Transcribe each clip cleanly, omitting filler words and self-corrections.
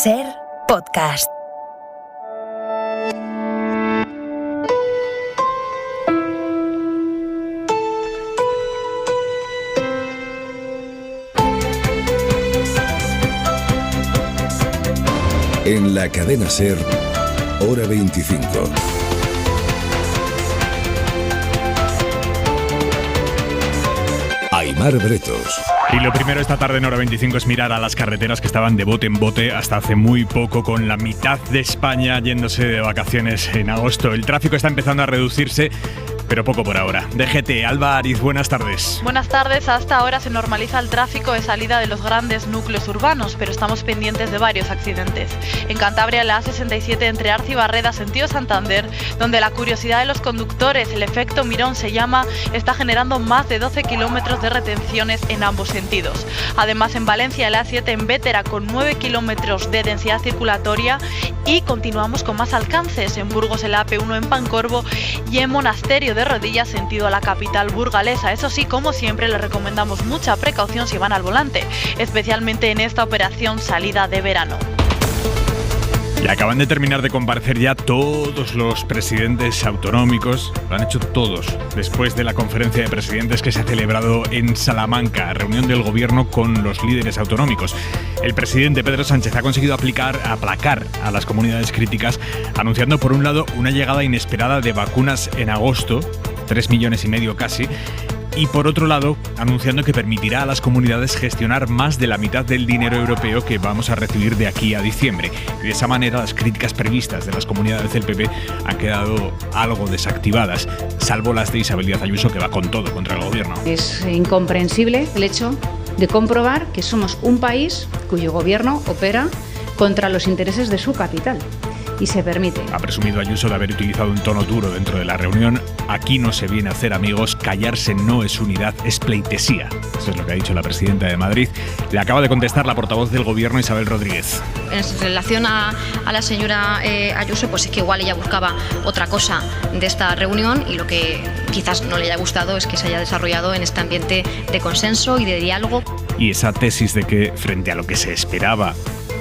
Ser Podcast. En la cadena SER, hora 25. Aimar Bretos. Y lo primero esta tarde en hora 25 es mirar a las carreteras que estaban de bote en bote hasta hace muy poco, con la mitad de España yéndose de vacaciones en agosto. El tráfico está empezando a reducirse, pero poco por ahora. DGT, Alba Ariz, buenas tardes. Buenas tardes. Hasta ahora se normaliza el tráfico de salida de los grandes núcleos urbanos, pero estamos pendientes de varios accidentes. En Cantabria, la A67 entre Arce y Barreda, sentido Santander, donde la curiosidad de los conductores, el efecto Mirón se llama, está generando más de 12 kilómetros de retenciones en ambos sentidos. Además, en Valencia, la A7 en Bétera, con 9 kilómetros de densidad circulatoria, y continuamos con más alcances. En Burgos, el AP1 en Pancorbo, y en Monasterio de Rodillas, sentido a la capital burgalesa. Eso sí, como siempre, les recomendamos mucha precaución si van al volante, especialmente en esta operación salida de verano. Y acaban de terminar de comparecer ya todos los presidentes autonómicos, lo han hecho todos, después de la conferencia de presidentes que se ha celebrado en Salamanca, reunión del gobierno con los líderes autonómicos. El presidente Pedro Sánchez ha conseguido aplacar a las comunidades críticas, anunciando por un lado una llegada inesperada de vacunas en agosto, 3,5 millones casi, y por otro lado, anunciando que permitirá a las comunidades gestionar más de la mitad del dinero europeo que vamos a recibir de aquí a diciembre. Y de esa manera las críticas previstas de las comunidades del PP han quedado algo desactivadas, salvo las de Isabel Díaz Ayuso, que va con todo contra el gobierno. Es incomprensible el hecho de comprobar que somos un país cuyo gobierno opera contra los intereses de su capital. Y se permite. Ha presumido Ayuso de haber utilizado un tono duro dentro de la reunión. Aquí no se viene a hacer amigos, callarse no es unidad, es pleitesía. Eso es lo que ha dicho la presidenta de Madrid. Le acaba de contestar la portavoz del gobierno, Isabel Rodríguez. En relación a la señora Ayuso, pues es que igual ella buscaba otra cosa de esta reunión, y lo que quizás no le haya gustado es que se haya desarrollado en este ambiente de consenso y de diálogo. Y esa tesis de que, frente a lo que se esperaba,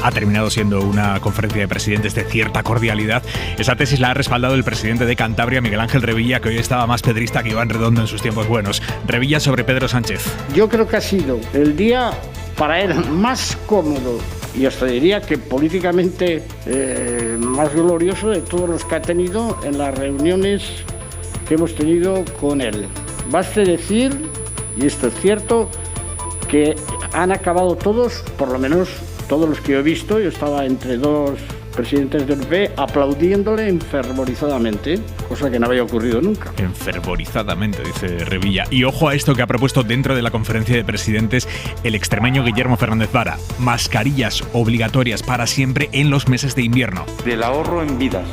ha terminado siendo una conferencia de presidentes de cierta cordialidad. Esa tesis la ha respaldado el presidente de Cantabria, Miguel Ángel Revilla, que hoy estaba más pedrista que Iván Redondo en sus tiempos buenos. Revilla sobre Pedro Sánchez. Yo creo que ha sido el día para él más cómodo y hasta diría que políticamente más glorioso de todos los que ha tenido en las reuniones que hemos tenido con él. Baste decir, y esto es cierto, que han acabado todos, por lo menos todos los que yo he visto, yo estaba entre dos presidentes del PP, aplaudiéndole enfervorizadamente, cosa que no había ocurrido nunca. Enfervorizadamente, dice Revilla. Y ojo a esto que ha propuesto dentro de la conferencia de presidentes el extremeño Guillermo Fernández Vara: mascarillas obligatorias para siempre en los meses de invierno. El ahorro en vidas,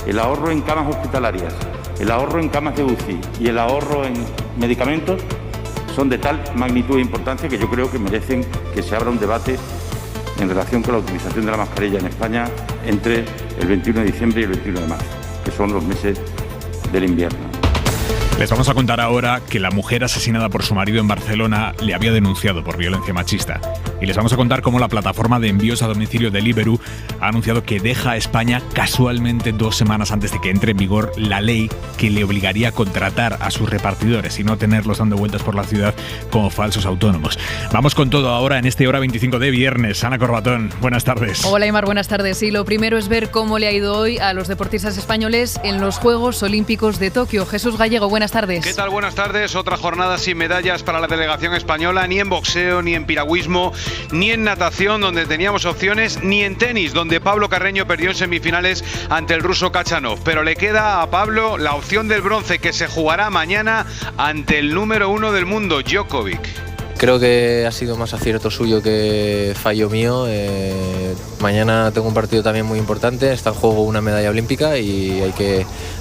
el ahorro en camas hospitalarias, el ahorro en camas de UCI y el ahorro en medicamentos son de tal magnitud e importancia que yo creo que merecen que se abra un debate en relación con la utilización de la mascarilla en España entre el 21 de diciembre y el 21 de marzo, que son los meses del invierno. Les vamos a contar ahora que la mujer asesinada por su marido en Barcelona le había denunciado por violencia machista. Y les vamos a contar cómo la plataforma de envíos a domicilio Deliveroo ha anunciado que deja a España casualmente 2 semanas antes de que entre en vigor la ley que le obligaría a contratar a sus repartidores y no tenerlos dando vueltas por la ciudad como falsos autónomos. Vamos con todo ahora en este hora 25 de viernes. Ana Corbatón, buenas tardes. Hola Aimar, buenas tardes. Y lo primero es ver cómo le ha ido hoy a los deportistas españoles en los Juegos Olímpicos de Tokio. Jesús Gallego, buenas tardes. ¿Qué tal? Buenas tardes. Otra jornada sin medallas para la delegación española, ni en boxeo, ni en piragüismo, ni en natación, donde teníamos opciones, ni en tenis, donde Pablo Carreño perdió en semifinales ante el ruso Kachanov. Pero le queda a Pablo la opción del bronce, que se jugará mañana ante el número 1 del mundo, Djokovic. Creo que ha sido más acierto suyo que fallo mío. Mañana tengo un partido también muy importante, está en juego una medalla olímpica y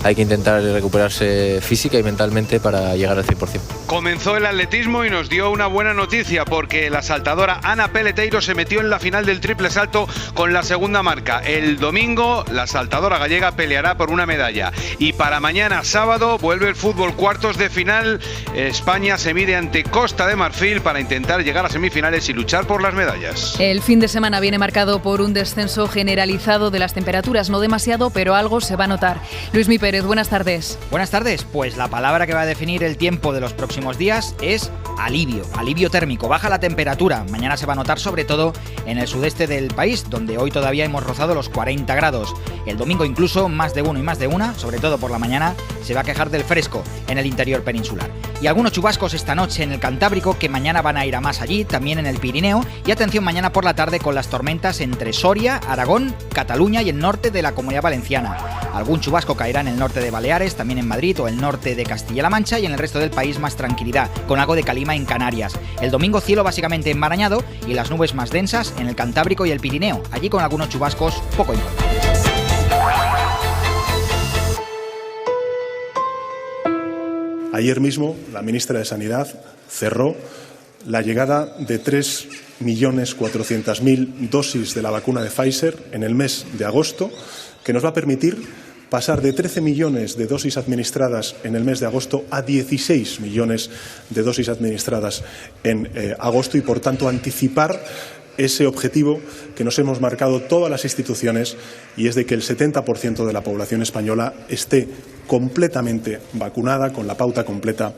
hay que intentar recuperarse física y mentalmente para llegar al 100%. Comenzó el atletismo y nos dio una buena noticia, porque la saltadora Ana Peleteiro se metió en la final del triple salto con la segunda marca. El domingo la saltadora gallega peleará por una medalla. Y para mañana sábado vuelve el fútbol, cuartos de final. España se mide ante Costa de Marfil para intentar llegar a semifinales y luchar por las medallas. El fin de semana viene marcado por un descenso generalizado de las temperaturas, no demasiado, pero algo se va a notar. Luismi Pérez, buenas tardes. Buenas tardes, pues la palabra que va a definir el tiempo de los próximos días es alivio térmico. Baja la temperatura, mañana se va a notar sobre todo en el sudeste del país, donde hoy todavía hemos rozado los 40 grados. El domingo incluso más de uno y más de una, sobre todo por la mañana, se va a quejar del fresco en el interior peninsular. Y algunos chubascos esta noche en el Cantábrico, que mañana van a ir a más allí, también en el Pirineo. Y atención mañana por la tarde con las tormentas entre Soria, Aragón, Cataluña y el norte de la Comunidad Valenciana. Algún chubasco caerá en el norte de Baleares, también en Madrid o el norte de Castilla-La Mancha, y en el resto del país más tranquilidad, con algo de calima en Canarias. El domingo cielo básicamente enmarañado y las nubes más densas en el Cantábrico y el Pirineo, allí con algunos chubascos poco importantes. Ayer mismo la ministra de Sanidad cerró la llegada de 3.400.000 dosis de la vacuna de Pfizer en el mes de agosto, que nos va a permitir pasar de 13 millones de dosis administradas en el mes de agosto a 16 millones de dosis administradas en agosto y, por tanto, anticipar ese objetivo que nos hemos marcado todas las instituciones, y es de que el 70% de la población española esté completamente vacunada con la pauta completa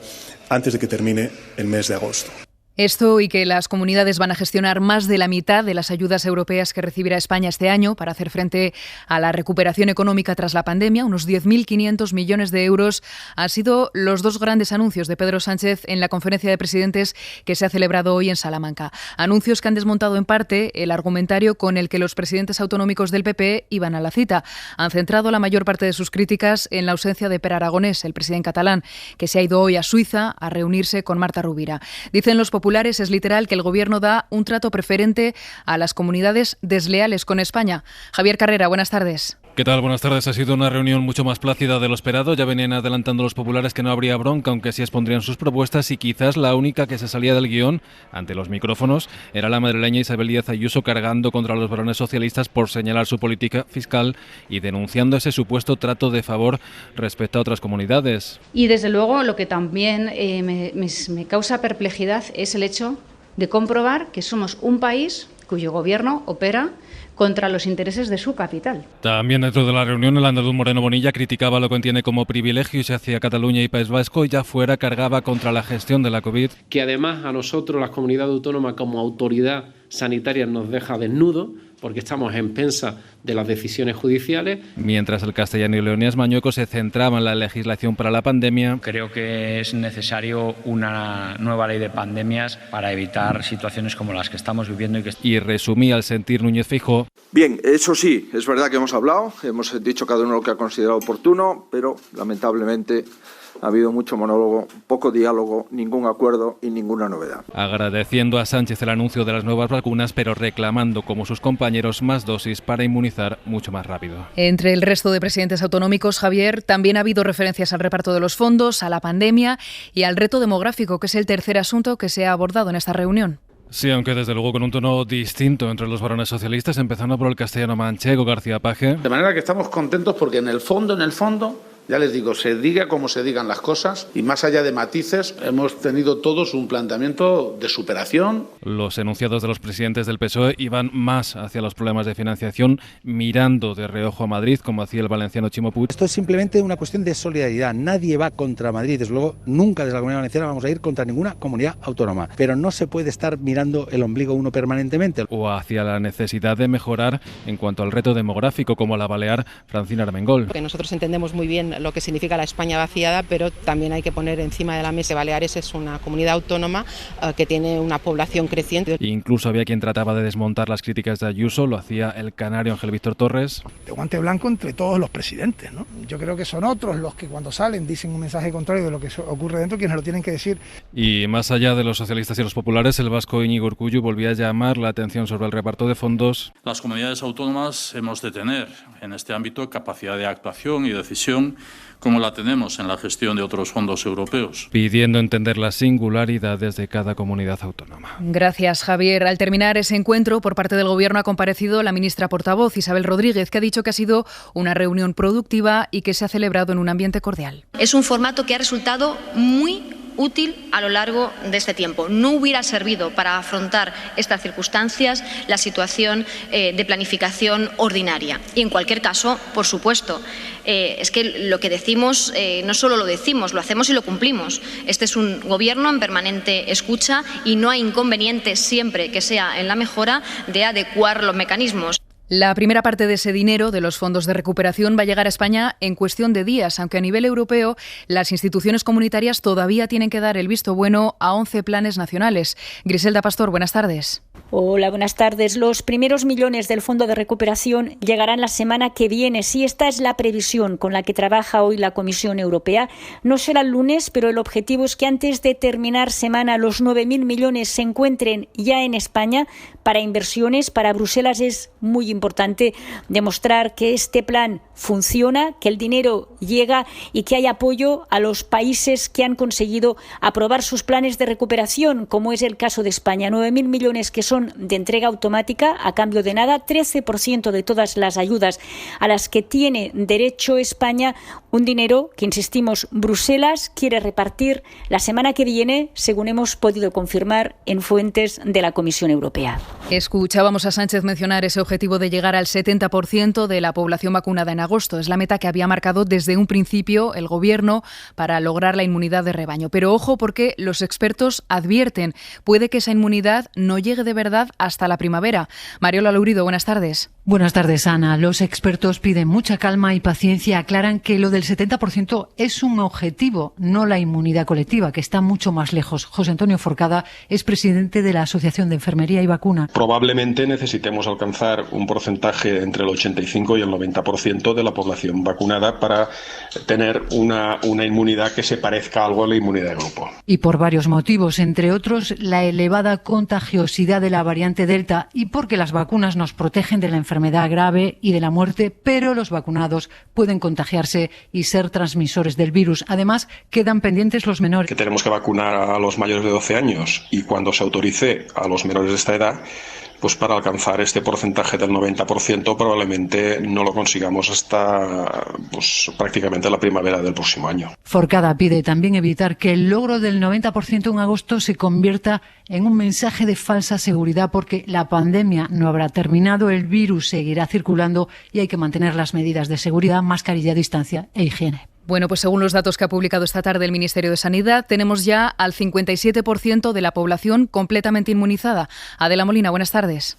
antes de que termine el mes de agosto. Esto y que las comunidades van a gestionar más de la mitad de las ayudas europeas que recibirá España este año para hacer frente a la recuperación económica tras la pandemia, unos 10.500 millones de euros, han sido los dos grandes anuncios de Pedro Sánchez en la conferencia de presidentes que se ha celebrado hoy en Salamanca. Anuncios que han desmontado en parte el argumentario con el que los presidentes autonómicos del PP iban a la cita. Han centrado la mayor parte de sus críticas en la ausencia de Pere Aragonés, el presidente catalán, que se ha ido hoy a Suiza a reunirse con Marta Rovira. Dicen los populares, es literal, que el Gobierno da un trato preferente a las comunidades desleales con España. Javier Carrera, buenas tardes. ¿Qué tal? Buenas tardes. Ha sido una reunión mucho más plácida de lo esperado. Ya venían adelantando los populares que no habría bronca, aunque sí expondrían sus propuestas, y quizás la única que se salía del guión ante los micrófonos era la madrileña Isabel Díaz Ayuso, cargando contra los varones socialistas por señalar su política fiscal y denunciando ese supuesto trato de favor respecto a otras comunidades. Y desde luego lo que también me causa perplejidad es el hecho de comprobar que somos un país cuyo gobierno opera contra los intereses de su capital. También dentro de la reunión, el andaluz Moreno Bonilla criticaba lo que entiende como privilegios hacia Cataluña y País Vasco, y ya fuera cargaba contra la gestión de la COVID. Que además a nosotros, las comunidades autónomas, como autoridad sanitaria, nos deja desnudos, porque estamos en pensa de las decisiones judiciales. Mientras el castellano y leonés Mañueco se centraba en la legislación para la pandemia. Creo que es necesario una nueva ley de pandemias para evitar situaciones como las que estamos viviendo. Y resumía el sentir Núñez Feijóo. Bien, eso sí, es verdad que hemos hablado, hemos dicho cada uno lo que ha considerado oportuno, pero lamentablemente ha habido mucho monólogo, poco diálogo, ningún acuerdo y ninguna novedad. Agradeciendo a Sánchez el anuncio de las nuevas vacunas, pero reclamando, como sus compañeros, más dosis para inmunizar mucho más rápido. Entre el resto de presidentes autonómicos, Javier, también ha habido referencias al reparto de los fondos, a la pandemia y al reto demográfico, que es el tercer asunto que se ha abordado en esta reunión. Sí, aunque desde luego con un tono distinto entre los varones socialistas, empezando por el castellano manchego García Paje. De manera que estamos contentos porque en el fondo, ya les digo, se diga como se digan las cosas, y más allá de matices, hemos tenido todos un planteamiento de superación. Los enunciados de los presidentes del PSOE iban más hacia los problemas de financiación, mirando de reojo a Madrid, como hacía el valenciano Chimo Puig. Esto es simplemente una cuestión de solidaridad. Nadie va contra Madrid. Desde luego, nunca desde la Comunidad Valenciana vamos a ir contra ninguna comunidad autónoma. Pero no se puede estar mirando el ombligo uno permanentemente. O hacia la necesidad de mejorar en cuanto al reto demográfico, como la balear Francina Armengol. Que nosotros entendemos muy bien lo que significa la España vaciada, pero también hay que poner encima de la mesa que Baleares es una comunidad autónoma que tiene una población creciente. Incluso había quien trataba de desmontar las críticas de Ayuso, lo hacía el canario Ángel Víctor Torres. De guante blanco entre todos los presidentes, ¿no? Yo creo que son otros los que cuando salen dicen un mensaje contrario de lo que ocurre dentro, quienes lo tienen que decir. Y más allá de los socialistas y los populares, el vasco Íñigo Urkullu volvía a llamar la atención sobre el reparto de fondos. Las comunidades autónomas hemos de tener en este ámbito capacidad de actuación y decisión como la tenemos en la gestión de otros fondos europeos. Pidiendo entender las singularidades de cada comunidad autónoma. Gracias, Javier. Al terminar ese encuentro, por parte del Gobierno ha comparecido la ministra portavoz, Isabel Rodríguez, que ha dicho que ha sido una reunión productiva y que se ha celebrado en un ambiente cordial. Es un formato que ha resultado muy útil a lo largo de este tiempo. No hubiera servido para afrontar estas circunstancias la situación de planificación ordinaria. Y en cualquier caso, por supuesto, es que lo que decimos no solo lo decimos, lo hacemos y lo cumplimos. Este es un gobierno en permanente escucha y no hay inconveniente, siempre que sea en la mejora, de adecuar los mecanismos. La primera parte de ese dinero de los fondos de recuperación va a llegar a España en cuestión de días, aunque a nivel europeo las instituciones comunitarias todavía tienen que dar el visto bueno a 11 planes nacionales. Griselda Pastor, buenas tardes. Hola, buenas tardes. Los primeros millones del Fondo de Recuperación llegarán la semana que viene. Sí, esta es la previsión con la que trabaja hoy la Comisión Europea. No será el lunes, pero el objetivo es que antes de terminar semana los 9.000 millones se encuentren ya en España para inversiones. Para Bruselas es muy importante demostrar que este plan funciona, que el dinero llega y que hay apoyo a los países que han conseguido aprobar sus planes de recuperación, como es el caso de España. 9.000 millones que son de entrega automática a cambio de nada, 13% de todas las ayudas a las que tiene derecho España, un dinero que, insistimos, Bruselas quiere repartir la semana que viene, según hemos podido confirmar en fuentes de la Comisión Europea. Escuchábamos a Sánchez mencionar ese objetivo de llegar al 70% de la población vacunada en agosto. Es la meta que había marcado desde un principio el Gobierno para lograr la inmunidad de rebaño. Pero ojo, porque los expertos advierten, puede que esa inmunidad no llegue de verdad hasta la primavera. Mariola Lourido, buenas tardes. Buenas tardes, Ana. Los expertos piden mucha calma y paciencia. Aclaran que lo del 70% es un objetivo, no la inmunidad colectiva, que está mucho más lejos. José Antonio Forcada es presidente de la Asociación de Enfermería y Vacuna. Probablemente necesitemos alcanzar un porcentaje entre el 85 y el 90% de la población vacunada para tener una inmunidad que se parezca algo a la inmunidad de grupo. Y por varios motivos, entre otros la elevada contagiosidad de la variante Delta y porque las vacunas nos protegen de la enfermedad grave y de la muerte, pero los vacunados pueden contagiarse y ser transmisores del virus. Además, quedan pendientes los menores. Que tenemos que vacunar a los mayores de 12 años y cuando se autorice a los menores de esta edad, pues para alcanzar este porcentaje del 90% probablemente no lo consigamos hasta prácticamente la primavera del próximo año. Forcada pide también evitar que el logro del 90% en agosto se convierta en un mensaje de falsa seguridad, porque la pandemia no habrá terminado, el virus seguirá circulando y hay que mantener las medidas de seguridad, mascarilla, distancia e higiene. Bueno, pues según los datos que ha publicado esta tarde el Ministerio de Sanidad, tenemos ya al 57% de la población completamente inmunizada. Adela Molina, buenas tardes.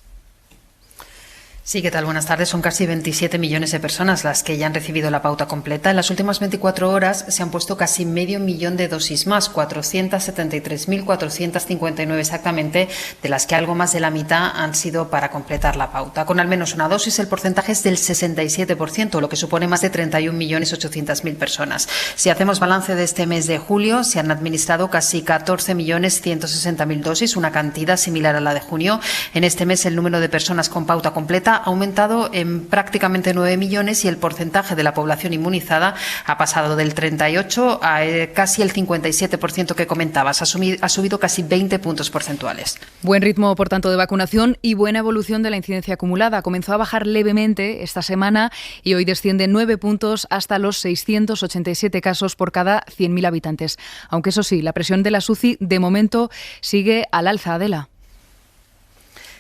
Sí, ¿qué tal? Buenas tardes. Son casi 27 millones de personas las que ya han recibido la pauta completa. En las últimas 24 horas se han puesto casi medio millón de dosis más, 473.459 exactamente, de las que algo más de la mitad han sido para completar la pauta. Con al menos una dosis el porcentaje es del 67%, lo que supone más de 31.800.000 personas. Si hacemos balance de este mes de julio, se han administrado casi 14.160.000 dosis, una cantidad similar a la de junio. En este mes el número de personas con pauta completa ha aumentado en prácticamente 9 millones y el porcentaje de la población inmunizada ha pasado del 38 a casi el 57% que comentabas. Ha subido casi 20 puntos porcentuales. Buen ritmo, por tanto, de vacunación y buena evolución de la incidencia acumulada. Comenzó a bajar levemente esta semana y hoy desciende 9 puntos hasta los 687 casos por cada 100.000 habitantes. Aunque eso sí, la presión de la UCI de momento sigue al alza, Adela.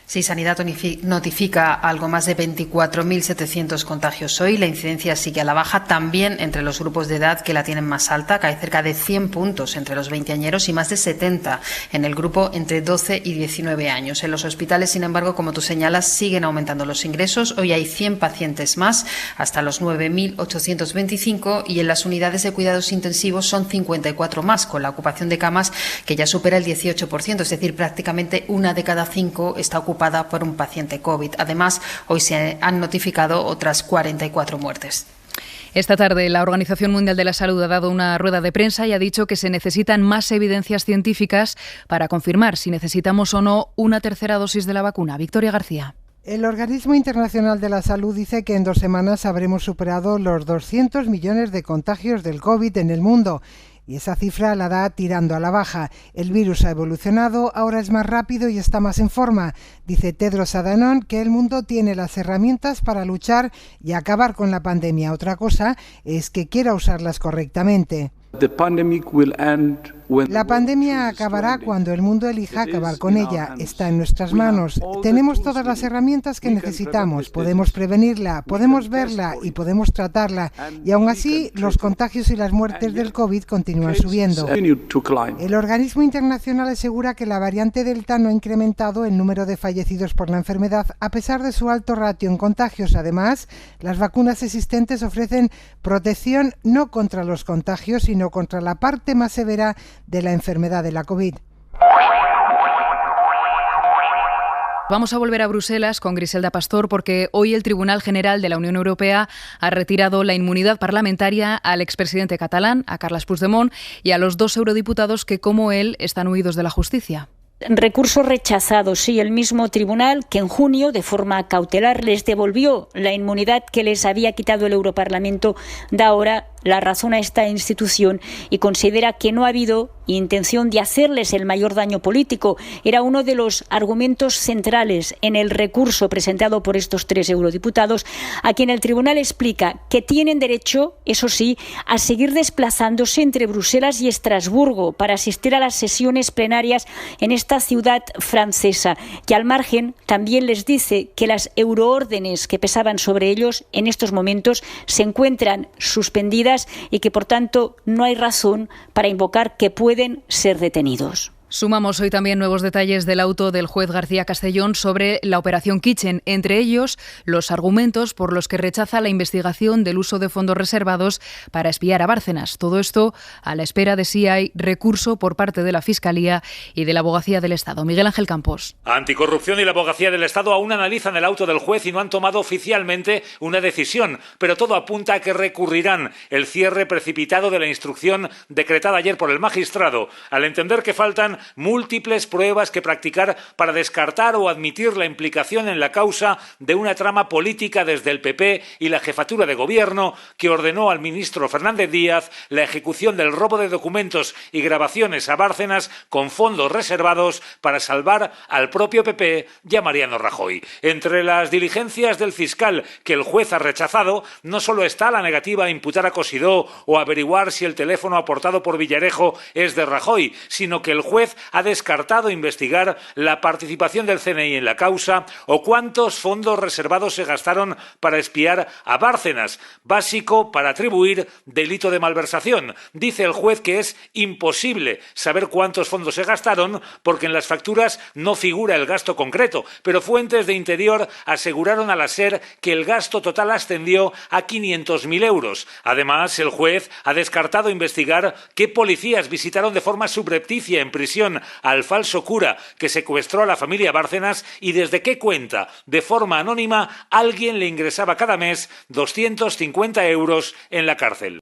Sí, Sanidad notifica algo más de 24.700 contagios hoy. La incidencia sigue a la baja, también entre los grupos de edad que la tienen más alta. Cae cerca de 100 puntos entre los veinteañeros y más de 70 en el grupo entre 12 y 19 años. En los hospitales, sin embargo, como tú señalas, siguen aumentando los ingresos. Hoy hay 100 pacientes más, hasta los 9.825, y en las unidades de cuidados intensivos son 54 más, con la ocupación de camas que ya supera el 18%, es decir, prácticamente una de cada 5 está ocupada por un paciente COVID. Además, hoy se han notificado otras 44 muertes. Esta tarde la Organización Mundial de la Salud ha dado una rueda de prensa y ha dicho que se necesitan más evidencias científicas para confirmar si necesitamos o no una tercera dosis de la vacuna. Victoria García. El Organismo Internacional de la Salud dice que en 2 semanas habremos superado los 200 millones de contagios del COVID en el mundo. Y esa cifra la da tirando a la baja. El virus ha evolucionado, ahora es más rápido y está más en forma. Dice Tedros Adhanom que el mundo tiene las herramientas para luchar y acabar con la pandemia. Otra cosa es que quiera usarlas correctamente. La pandemia acabará cuando el mundo elija acabar con ella. Está en nuestras manos. Tenemos todas las herramientas que necesitamos. Podemos prevenirla, podemos verla y podemos tratarla. Y aún así, los contagios y las muertes del COVID continúan subiendo. El organismo internacional asegura que la variante Delta no ha incrementado el número de fallecidos por la enfermedad a pesar de su alto ratio en contagios. Además, las vacunas existentes ofrecen protección no contra los contagios, sino contra la parte más severa de la enfermedad de la COVID. Vamos a volver a Bruselas con Griselda Pastor porque hoy el Tribunal General de la Unión Europea ha retirado la inmunidad parlamentaria al expresidente catalán, a Carles Puigdemont, y a los 2 eurodiputados que, como él, están huidos de la justicia. Recurso rechazado, sí, el mismo tribunal que en junio, de forma cautelar, les devolvió la inmunidad que les había quitado el Europarlamento, da ahora la razón a esta institución y considera que no ha habido intención de hacerles el mayor daño político. Era uno de los argumentos centrales en el recurso presentado por estos 3 eurodiputados, a quien el tribunal explica que tienen derecho, eso sí, a seguir desplazándose entre Bruselas y Estrasburgo para asistir a las sesiones plenarias en esta ciudad francesa, que al margen también les dice que las euroórdenes que pesaban sobre ellos en estos momentos se encuentran suspendidas y que, por tanto, no hay razón para invocar que pueden ser detenidos. Sumamos hoy también nuevos detalles del auto del juez García Castellón sobre la operación Kitchen, entre ellos los argumentos por los que rechaza la investigación del uso de fondos reservados para espiar a Bárcenas. Todo esto a la espera de si hay recurso por parte de la Fiscalía y de la Abogacía del Estado. Miguel Ángel Campos. Anticorrupción y la Abogacía del Estado aún analizan el auto del juez y no han tomado oficialmente una decisión, pero todo apunta a que recurrirán el cierre precipitado de la instrucción decretada ayer por el magistrado, al entender que faltan múltiples pruebas que practicar para descartar o admitir la implicación en la causa de una trama política desde el PP y la jefatura de gobierno que ordenó al ministro Fernández Díaz la ejecución del robo de documentos y grabaciones a Bárcenas con fondos reservados para salvar al propio PP y a Mariano Rajoy. Entre las diligencias del fiscal que el juez ha rechazado no solo está la negativa a imputar a Cosidó o averiguar si el teléfono aportado por Villarejo es de Rajoy, sino que el juez ha descartado investigar la participación del CNI en la causa o cuántos fondos reservados se gastaron para espiar a Bárcenas, básico para atribuir delito de malversación. Dice el juez que es imposible saber cuántos fondos se gastaron porque en las facturas no figura el gasto concreto, pero fuentes de Interior aseguraron a la SER que el gasto total ascendió a 500.000 euros. Además, el juez ha descartado investigar qué policías visitaron de forma subrepticia en prisión al falso cura que secuestró a la familia Bárcenas y desde qué cuenta, de forma anónima, alguien le ingresaba cada mes 250 euros en la cárcel.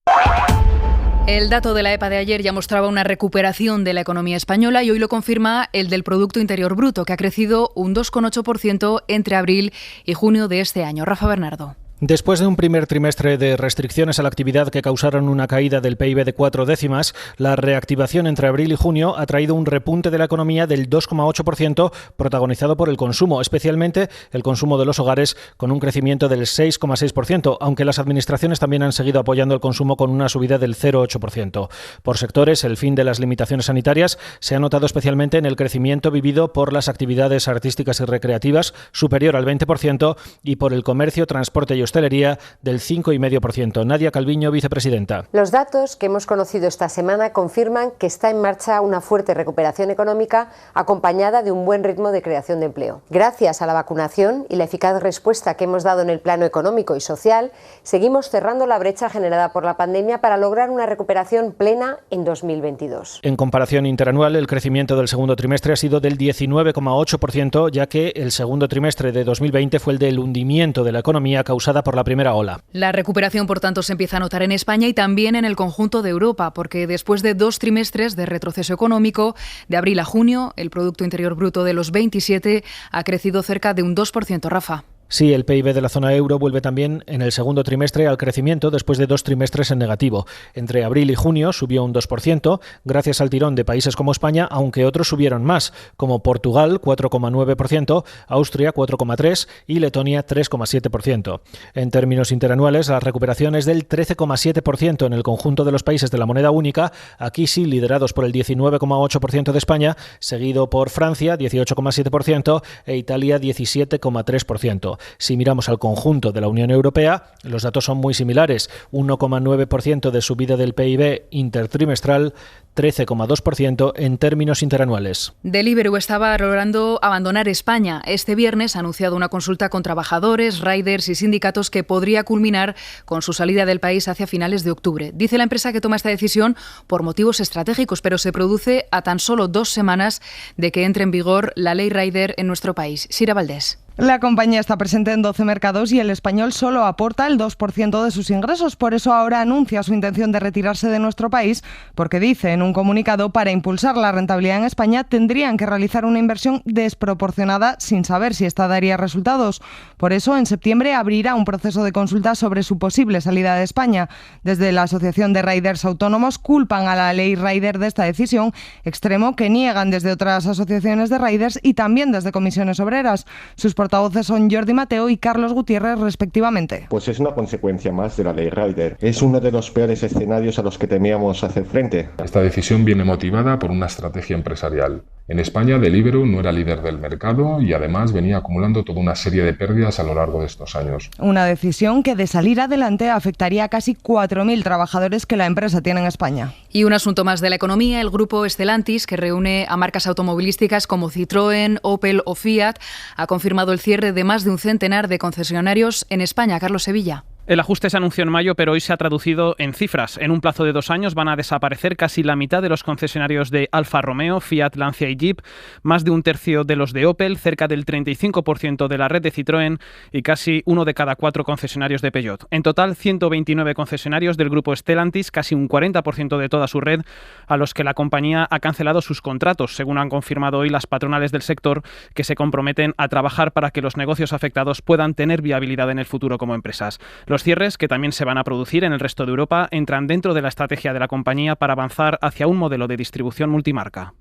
El dato de la EPA de ayer ya mostraba una recuperación de la economía española y hoy lo confirma el del Producto Interior Bruto, que ha crecido un 2,8% entre abril y junio de este año. Rafa Bernardo. Después de un primer trimestre de restricciones a la actividad que causaron una caída del PIB de 4 décimas, la reactivación entre abril y junio ha traído un repunte de la economía del 2,8% protagonizado por el consumo, especialmente el consumo de los hogares con un crecimiento del 6,6%, aunque las administraciones también han seguido apoyando el consumo con una subida del 0,8%. Por sectores, el fin de las limitaciones sanitarias se ha notado especialmente en el crecimiento vivido por las actividades artísticas y recreativas, superior al 20%, y por el comercio, transporte y hostelería del 5,5%. Nadia Calviño, vicepresidenta. Los datos que hemos conocido esta semana confirman que está en marcha una fuerte recuperación económica acompañada de un buen ritmo de creación de empleo. Gracias a la vacunación y la eficaz respuesta que hemos dado en el plano económico y social, seguimos cerrando la brecha generada por la pandemia para lograr una recuperación plena en 2022. En comparación interanual, el crecimiento del segundo trimestre ha sido del 19,8%, ya que el segundo trimestre de 2020 fue el del hundimiento de la economía causada por la primera ola. La recuperación, por tanto, se empieza a notar en España y también en el conjunto de Europa, porque después de 2 trimestres de retroceso económico, de abril a junio, el Producto Interior Bruto de los 27 ha crecido cerca de un 2%, Rafa. Sí, el PIB de la zona euro vuelve también en el segundo trimestre al crecimiento después de 2 trimestres en negativo. Entre abril y junio subió un 2%, gracias al tirón de países como España, aunque otros subieron más, como Portugal 4,9%, Austria 4,3% y Letonia 3,7%. En términos interanuales, la recuperación es del 13,7% en el conjunto de los países de la moneda única, aquí sí liderados por el 19,8% de España, seguido por Francia 18,7% e Italia 17,3%. Si miramos al conjunto de la Unión Europea, los datos son muy similares, 1,9% de subida del PIB intertrimestral, 13,2% en términos interanuales. Deliveroo estaba valorando abandonar España. Este viernes ha anunciado una consulta con trabajadores, riders y sindicatos que podría culminar con su salida del país hacia finales de octubre. Dice la empresa que toma esta decisión por motivos estratégicos, pero se produce a tan solo 2 semanas de que entre en vigor la ley rider en nuestro país. Sira Valdés. La compañía está presente en 12 mercados y el español solo aporta el 2% de sus ingresos. Por eso ahora anuncia su intención de retirarse de nuestro país, porque dice en un comunicado, para impulsar la rentabilidad en España tendrían que realizar una inversión desproporcionada sin saber si esta daría resultados. Por eso, en septiembre abrirá un proceso de consulta sobre su posible salida de España. Desde la Asociación de Riders Autónomos culpan a la ley rider de esta decisión, extremo que niegan desde otras asociaciones de riders y también desde comisiones obreras. Sus portavoces son Jordi Mateo y Carlos Gutiérrez, respectivamente. Pues es una consecuencia más de la ley rider. Es uno de los peores escenarios a los que temíamos hacer frente. Esta decisión viene motivada por una estrategia empresarial. En España, Deliveroo no era líder del mercado y además venía acumulando toda una serie de pérdidas a lo largo de estos años. Una decisión que de salir adelante afectaría a casi 4.000 trabajadores que la empresa tiene en España. Y un asunto más de la economía, el grupo Stellantis, que reúne a marcas automovilísticas como Citroën, Opel o Fiat, ha confirmado el cierre de más de un centenar de concesionarios en España. Carlos Sevilla. El ajuste se anunció en mayo, pero hoy se ha traducido en cifras. En un plazo de 2 años van a desaparecer casi la mitad de los concesionarios de Alfa Romeo, Fiat, Lancia y Jeep, más de un tercio de los de Opel, cerca del 35% de la red de Citroën y casi 1 de cada 4 concesionarios de Peugeot. En total, 129 concesionarios del grupo Stellantis, casi un 40% de toda su red, a los que la compañía ha cancelado sus contratos, según han confirmado hoy las patronales del sector, que se comprometen a trabajar para que los negocios afectados puedan tener viabilidad en el futuro como empresas. Los cierres, que también se van a producir en el resto de Europa, entran dentro de la estrategia de la compañía para avanzar hacia un modelo de distribución multimarca.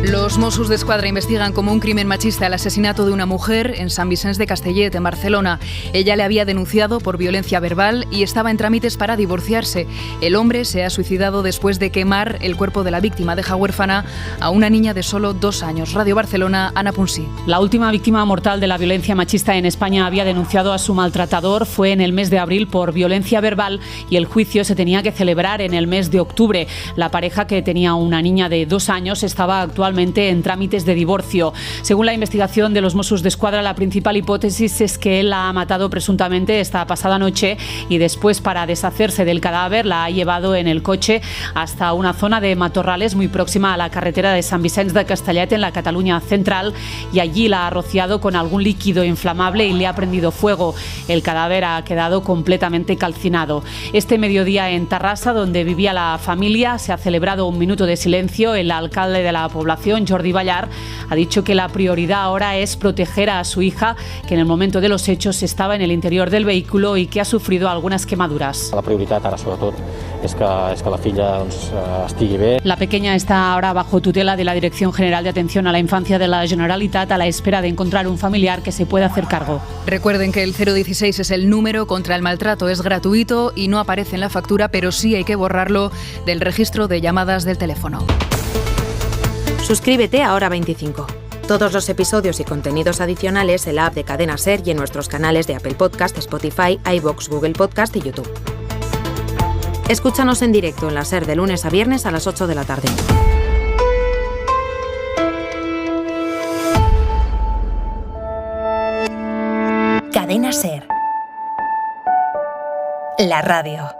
Los Mossos d'Esquadra investigan como un crimen machista el asesinato de una mujer en Sant Vicenç de Castellet, en Barcelona. Ella le había denunciado por violencia verbal y estaba en trámites para divorciarse. El hombre se ha suicidado después de quemar el cuerpo de la víctima. Deja huérfana a una niña de solo 2 años. Radio Barcelona, Ana Ponsí. La última víctima mortal de la violencia machista en España había denunciado a su maltratador. Fue en el mes de abril por violencia verbal y el juicio se tenía que celebrar en el mes de octubre. La pareja, que tenía una niña de 2 años, estaba actualmente en trámites de divorcio. Según la investigación de los Mossos d'Esquadra, la principal hipótesis es que él la ha matado presuntamente esta pasada noche y después, para deshacerse del cadáver, la ha llevado en el coche hasta una zona de matorrales muy próxima a la carretera de Sant Vicenç de Castellet, en la Cataluña central, y allí la ha rociado con algún líquido inflamable y le ha prendido fuego. El cadáver ha quedado completamente calcinado. Este mediodía, en Tarrasa, donde vivía la familia, se ha celebrado un minuto de silencio. El alcalde de la población, Jordi Ballart, ha dicho que la prioridad ahora es proteger a su hija, que en el momento de los hechos estaba en el interior del vehículo y que ha sufrido algunas quemaduras. La prioritat ara, sobretot, és que la filla estigui bé. La pequeña está ahora bajo tutela de la Dirección General de Atención a la Infancia de la Generalitat, a la espera de encontrar un familiar que se pueda hacer cargo. Recuerden que el 016 es el número contra el maltrato. Es gratuito y no aparece en la factura, pero sí hay que borrarlo del registro de llamadas del teléfono. Suscríbete a Hora 25. Todos los episodios y contenidos adicionales en la app de Cadena SER y en nuestros canales de Apple Podcast, Spotify, iVoox, Google Podcast y YouTube. Escúchanos en directo en la SER de lunes a viernes a las 8 de la tarde. Cadena SER. La radio.